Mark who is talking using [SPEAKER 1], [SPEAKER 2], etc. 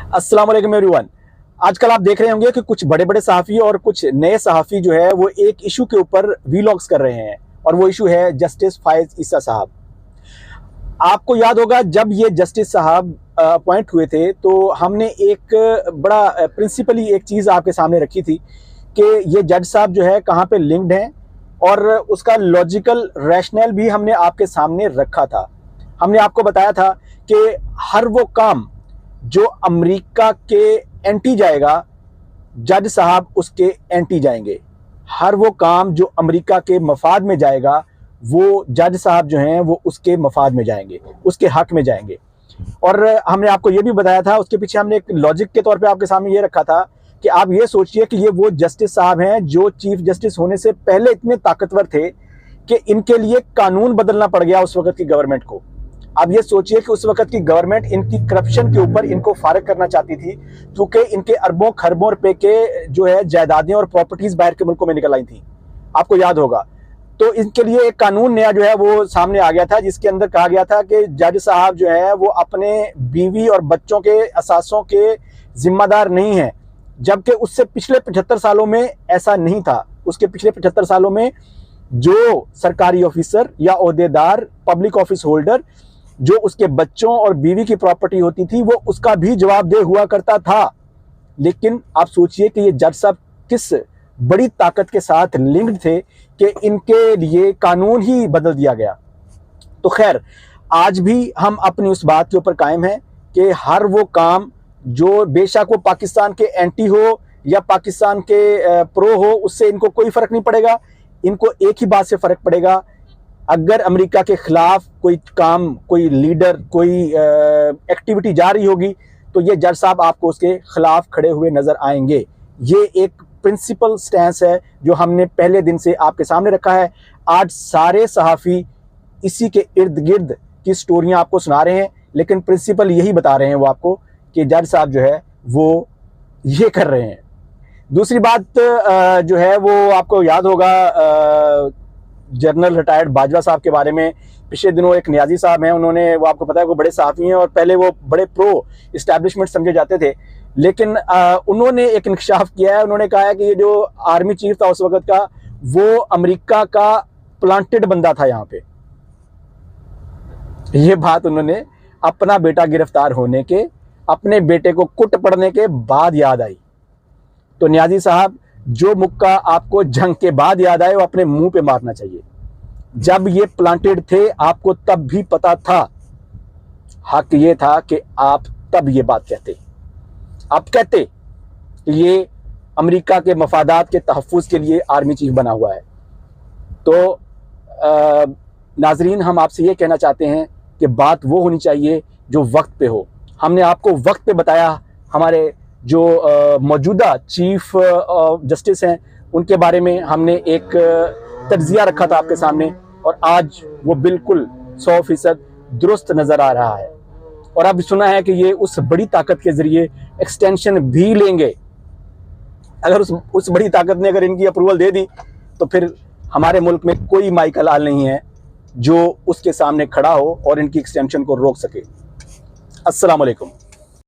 [SPEAKER 1] अस्सलाम वालेकुम एवरीवन। आजकल आप देख रहे होंगे कि कुछ बड़े बड़े सहाफ़ी और कुछ नए सहाफ़ी जो है वो एक इशू के ऊपर वीलॉग्स कर रहे हैं और वो इशू है जस्टिस फायज ईसा साहब। आपको याद होगा जब ये जस्टिस साहब अपॉइंट हुए थे तो हमने एक बड़ा प्रिंसिपली एक चीज़ आपके सामने रखी थी कि ये जज साहब जो है कहाँ पे लिंक्ड हैं और उसका लॉजिकल रैशनल भी हमने आपके सामने रखा था। हमने आपको बताया था कि हर वो काम जो अमेरिका के एंटी जाएगा जज साहब उसके एंटी जाएंगे। हर वो काम जो अमेरिका के मफाद में जाएगा वो जज साहब जो हैं वो उसके मफाद में जाएंगे, उसके हक में जाएंगे। और हमने आपको ये भी बताया था, उसके पीछे हमने एक लॉजिक के तौर पे आपके सामने ये रखा था कि आप ये सोचिए कि ये वो जस्टिस साहब हैं जो चीफ जस्टिस होने से पहले इतने ताकतवर थे कि इनके लिए कानून बदलना पड़ गया उस वक्त की गवर्नमेंट को। आप ये सोचिए कि उस वक्त की गवर्नमेंट इनकी करप्शन के ऊपर इनको फारिग करना चाहती थी क्योंकि इनके अरबों खरबों रुपए के जो है जायदादें और प्रॉपर्टीज बाहर के मुल्कों में निकल आई थी, आपको याद होगा। तो इनके लिए एक कानून नया जो है वो सामने आ गया था जिसके अंदर कहा गया था कि जज साहब जो है वो अपने बीवी और बच्चों के असासों के जिम्मेदार नहीं है, जबकि उससे पिछले 75 सालों में ऐसा नहीं था। उसके पिछले 75 सालों में जो सरकारी ऑफिसर या ओहदेदार, पब्लिक ऑफिस होल्डर जो उसके बच्चों और बीवी की प्रॉपर्टी होती थी वो उसका भी जवाबदेह हुआ करता था। लेकिन आप सोचिए कि ये जज साहब किस बड़ी ताकत के साथ लिंक्ड थे कि इनके लिए कानून ही बदल दिया गया। तो खैर, आज भी हम अपनी उस बात के ऊपर कायम हैं कि हर वो काम जो बेशक वो पाकिस्तान के एंटी हो या पाकिस्तान के प्रो हो, उससे इनको कोई फर्क नहीं पड़ेगा। इनको एक ही बात से फर्क पड़ेगा, अगर अमेरिका के खिलाफ कोई काम, कोई लीडर, कोई एक्टिविटी जा रही होगी तो ये जज साहब आपको उसके खिलाफ खड़े हुए नजर आएंगे। ये एक प्रिंसिपल स्टैंस है जो हमने पहले दिन से आपके सामने रखा है। आज सारे सहाफ़ी इसी के इर्द गिर्द की स्टोरियां आपको सुना रहे हैं, लेकिन प्रिंसिपल यही बता रहे हैं वो आपको कि जज साहब जो है वो ये कर रहे हैं। दूसरी बात जो है वो आपको याद होगा जनरल रिटायर्ड बाजवा साहब के बारे में। पिछले दिनों एक नियाजी साहब हैं, उन्होंने, वो आपको पता है वो बड़े सहाफ़ी हैं और पहले वो बड़े प्रो इस्टेब्लिशमेंट समझे जाते थे, लेकिन उन्होंने एक इंकशाफ किया है। उन्होंने कहा है कि ये जो आर्मी चीफ था उस वक्त का, वो अमेरिका का प्लांटेड बंदा था यहाँ पे। ये बात उन्होंने अपना बेटा गिरफ्तार होने के, अपने बेटे को कुट पड़ने के बाद याद आई। तो नियाजी साहब, जो मुक्का आपको जंग के बाद याद आए वो अपने मुंह पे मारना चाहिए। जब ये प्लांटेड थे आपको तब भी पता था, हक ये था कि आप तब ये बात कहते, आप कहते ये अमेरिका के मफादात के तहफ़्फ़ुज़ के लिए आर्मी चीफ बना हुआ है। तो नाजरीन, हम आपसे ये कहना चाहते हैं कि बात वो होनी चाहिए जो वक्त पे हो। हमने आपको वक्त पे बताया, हमारे जो मौजूदा चीफ जस्टिस हैं उनके बारे में हमने एक तज्ज़िया रखा था आपके सामने और आज वो बिल्कुल 100% दुरुस्त नज़र आ रहा है। और अब सुना है कि ये उस बड़ी ताकत के ज़रिए एक्सटेंशन भी लेंगे। अगर उस बड़ी ताकत ने अगर इनकी अप्रूवल दे दी तो फिर हमारे मुल्क में कोई माइक हलाल नहीं है जो उसके सामने खड़ा हो और इनकी एक्सटेंशन को रोक सके। अस्सलाम वालेकुम।